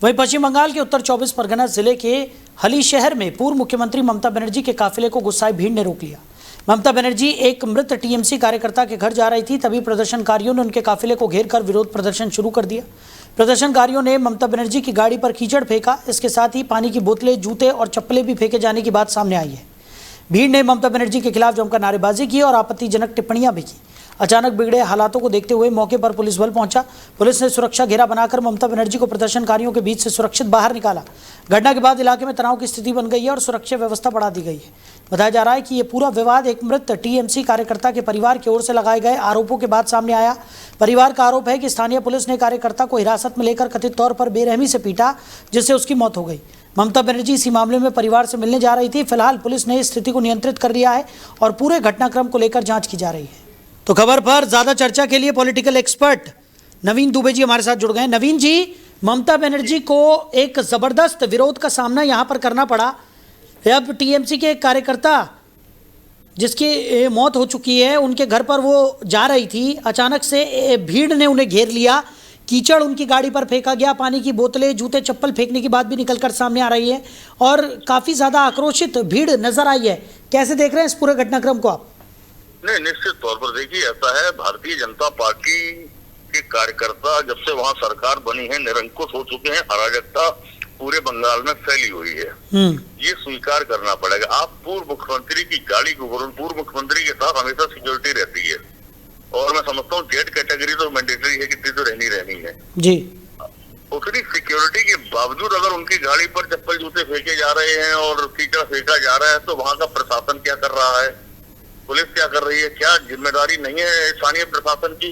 वहीं पश्चिम बंगाल के उत्तर 24 परगना जिले के हली शहर में पूर्व मुख्यमंत्री ममता बनर्जी के काफिले को गुस्साई भीड़ ने रोक लिया। ममता बनर्जी एक मृत टीएमसी कार्यकर्ता के घर जा रही थी, तभी प्रदर्शनकारियों ने उनके काफिले को घेर कर विरोध प्रदर्शन शुरू कर दिया। प्रदर्शनकारियों ने ममता बनर्जी की गाड़ी पर कीचड़ फेंका। इसके साथ ही पानी की बोतलें, जूते और चप्पलें भी फेंके जाने की बात सामने आई है। भीड़ ने ममता बनर्जी के खिलाफ जमकर नारेबाजी की और आपत्तिजनक टिप्पणियां भी की। अचानक बिगड़े हालातों को देखते हुए मौके पर पुलिस बल पहुंचा। पुलिस ने सुरक्षा घेरा बनाकर ममता बनर्जी को प्रदर्शनकारियों के बीच से सुरक्षित बाहर निकाला। घटना के बाद इलाके में तनाव की स्थिति बन गई है और सुरक्षा व्यवस्था बढ़ा दी गई है। बताया जा रहा है कि ये पूरा विवाद एक मृत टीएमसी कार्यकर्ता के परिवार की ओर से लगाए गए आरोपों के बाद सामने आया। परिवार का आरोप है कि स्थानीय पुलिस ने कार्यकर्ता को हिरासत में लेकर कथित तौर पर बेरहमी से पीटा, जिससे उसकी मौत हो गई। ममता बनर्जी इसी मामले में परिवार से मिलने जा रही थी। फिलहाल पुलिस ने इस स्थिति को नियंत्रित कर लिया है और पूरे घटनाक्रम को लेकर जांच की जा रही है। तो खबर पर ज्यादा चर्चा के लिए पॉलिटिकल एक्सपर्ट नवीन दुबे जी हमारे साथ जुड़ गए। नवीन जी, ममता बनर्जी को एक जबरदस्त विरोध का सामना यहां पर करना पड़ा। अब टीएमसी के एक कार्यकर्ता जिसकी मौत हो चुकी है, उनके घर पर वो जा रही थी, अचानक से भीड़ ने उन्हें घेर लिया। कीचड़ उनकी गाड़ी पर फेंका गया, पानी की बोतलें, जूते, चप्पल फेंकने की बात भी निकलकर सामने आ रही है और काफी ज्यादा आक्रोशित भीड़ नजर आई है। कैसे देख रहे हैं इस पूरे घटनाक्रम को आप? नहीं, निश्चित तौर पर देखिए, ऐसा है, भारतीय जनता पार्टी के कार्यकर्ता जब से वहां सरकार बनी है निरंकुश हो चुके हैं। अराजकता पूरे बंगाल में फैली हुई है, ये स्वीकार करना पड़ेगा। आप पूर्व मुख्यमंत्री की गाड़ी को, पूर्व मुख्यमंत्री के साथ हमेशा सिक्योरिटी रहती है और मैं समझता हूँ जेड कैटेगरी तो मैंडेटरी है, कितनी तो रहनी है जी। उतनी सिक्योरिटी के बावजूद अगर उनकी गाड़ी पर चप्पल जूते फेंके जा रहे हैं और कीचड़ फेंका जा रहा है, तो वहां का प्रशासन क्या कर रहा है, पुलिस क्या कर रही है? क्या जिम्मेदारी नहीं है स्थानीय प्रशासन की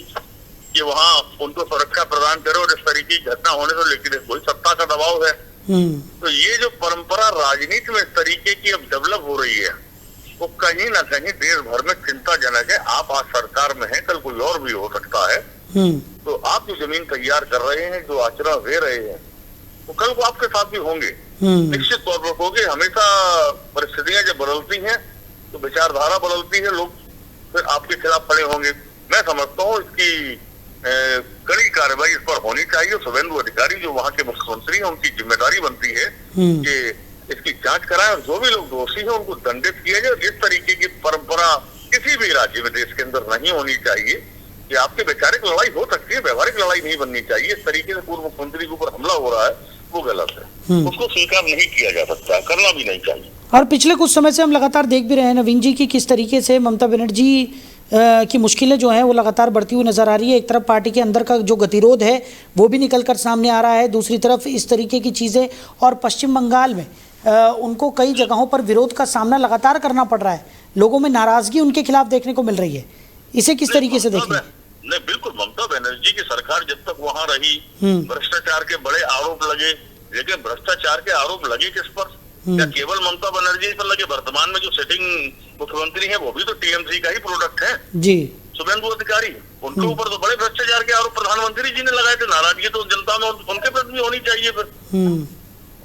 कि वहाँ उनको सुरक्षा प्रदान करे? और इस तरीके की घटना होने से लेकिन कोई सत्ता का दबाव है। तो ये जो परंपरा राजनीति में इस तरीके की अब डेवलप हो रही है, वो कहीं ना कहीं देश भर में चिंताजनक है। आप आज सरकार में हैं, कल कोई और भी हो सकता है। तो आप जो जमीन तैयार कर रहे हैं, जो आचरण दे रहे हैं, वो कल को आपके साथ भी होंगे, निश्चित तौर पर होंगे। हमेशा परिस्थितियां जब बदलती हैं तो विचारधारा बदलती है, लोग फिर आपके खिलाफ खड़े होंगे। मैं समझता हूँ इसकी कड़ी कार्रवाई इस पर होनी चाहिए। शुभेंदु अधिकारी जो वहाँ के मुख्यमंत्री हैं, उनकी जिम्मेदारी बनती है कि इसकी जांच कराएं और जो भी लोग दोषी हैं उनको दंडित किया जाए। इस तरीके की परंपरा किसी भी राज्य में, देश के अंदर नहीं होनी चाहिए कि आपकी वैचारिक लड़ाई हो सकती है, व्यवहारिक लड़ाई नहीं बननी चाहिए। इस तरीके से पूर्व मुख्यमंत्री के ऊपर हमला हो रहा है, वो गलत है, उसको स्वीकार नहीं किया जा सकता, करना भी नहीं चाहिए। और पिछले कुछ समय से हम लगातार देख भी रहे हैं नवीन जी की किस तरीके से ममता बनर्जी की मुश्किलें जो हैं वो लगातार बढ़ती हुई नजर आ रही है। एक तरफ पार्टी के अंदर का जो गतिरोध है वो भी निकलकर सामने आ रहा है, दूसरी तरफ इस तरीके की चीज़ें, और पश्चिम बंगाल में उनको कई जगहों पर विरोध का सामना लगातार करना पड़ रहा है। लोगों में नाराजगी उनके खिलाफ देखने को मिल रही है। इसे किस तरीके से देखें? नहीं, बिल्कुल, ममता बनर्जी की सरकार जब तक वहाँ रही, भ्रष्टाचार के बड़े आरोप लगे, लेकिन भ्रष्टाचार के आरोप लगे किस पर? क्या केवल ममता बनर्जी पर लगे? वर्तमान में जो सिटिंग मुख्यमंत्री है वो भी तो टीएमसी का ही प्रोडक्ट है जी, शुभेंदु अधिकारी। उनके ऊपर तो बड़े भ्रष्टाचार के आरोप प्रधानमंत्री जी ने लगाए थे। नाराजगी तो जनता में उनके प्रति भी होनी चाहिए फिर।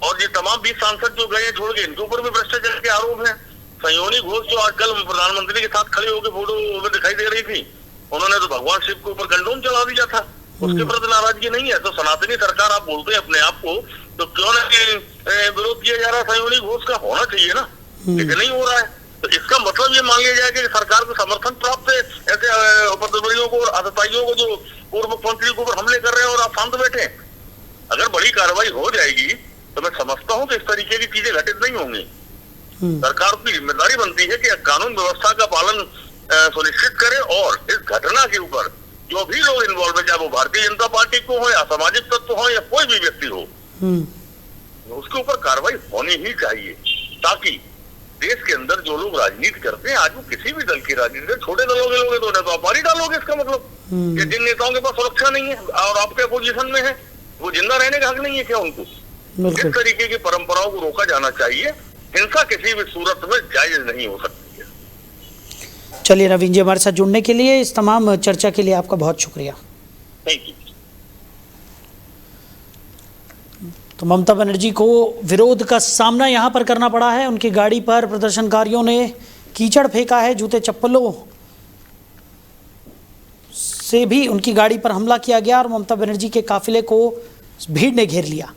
और ये तमाम 20 सांसद जो गए छोड़ के, इनके ऊपर भी भ्रष्टाचार के आरोप है। संयोनी घोष जो आजकल प्रधानमंत्री के साथ खड़े होकर फोटो में दिखाई दे रही थी, उन्होंने तो भगवान शिव के ऊपर गंडोम चला दिया था, उसके प्रति नाराजगी नहीं है। तो सनातनी सरकार आप बोलते हैं अपने आप को, तो क्यों नहीं विरोध किया जा रहा है? संयोनी घोष का होना चाहिए ना, लेकिन नहीं हो रहा है। तो इसका मतलब ये मान लिया जाए कि सरकार को समर्थन प्राप्त है ऐसे उपद्रवियों को और आतताइयों को जो पूर्व मुख्यमंत्री के ऊपर हमले कर रहे हैं, और आप शांत बैठे। अगर बड़ी कार्रवाई हो जाएगी तो मैं समझता हूँ कि इस तरीके की चीजें घटित नहीं होंगी। सरकार की जिम्मेदारी बनती है कि कानून व्यवस्था का पालन सुनिश्चित करे, और इस घटना के ऊपर जो भी लोग इन्वॉल्व है, चाहे वो भारतीय जनता पार्टी को हो या असामाजिक तत्व हो या कोई भी व्यक्ति हो, उसके ऊपर कार्रवाई होनी ही चाहिए, ताकि देश के अंदर जो लोग राजनीति करते हैं, आज वो किसी भी दल की राजनीति, छोटे दलों के लोग तो आप मारी डालोगे। इसका मतलब कि जिन नेताओं के पास सुरक्षा नहीं है और आपके अपोजिशन में है, वो जिंदा रहने का हक नहीं है क्या उनको? इस तरीके की परंपराओं को रोका जाना चाहिए। हिंसा किसी भी सूरत में जायज नहीं हो सकती है। चलिए नवीन जी, हमारे साथ जुड़ने के लिए, इस तमाम चर्चा के लिए आपका बहुत शुक्रिया। Thank you. तो ममता बनर्जी को विरोध का सामना यहाँ पर करना पड़ा है। उनकी गाड़ी पर प्रदर्शनकारियों ने कीचड़ फेंका है, जूते चप्पलों से भी उनकी गाड़ी पर हमला किया गया और ममता बनर्जी के काफिले को भीड़ ने घेर लिया।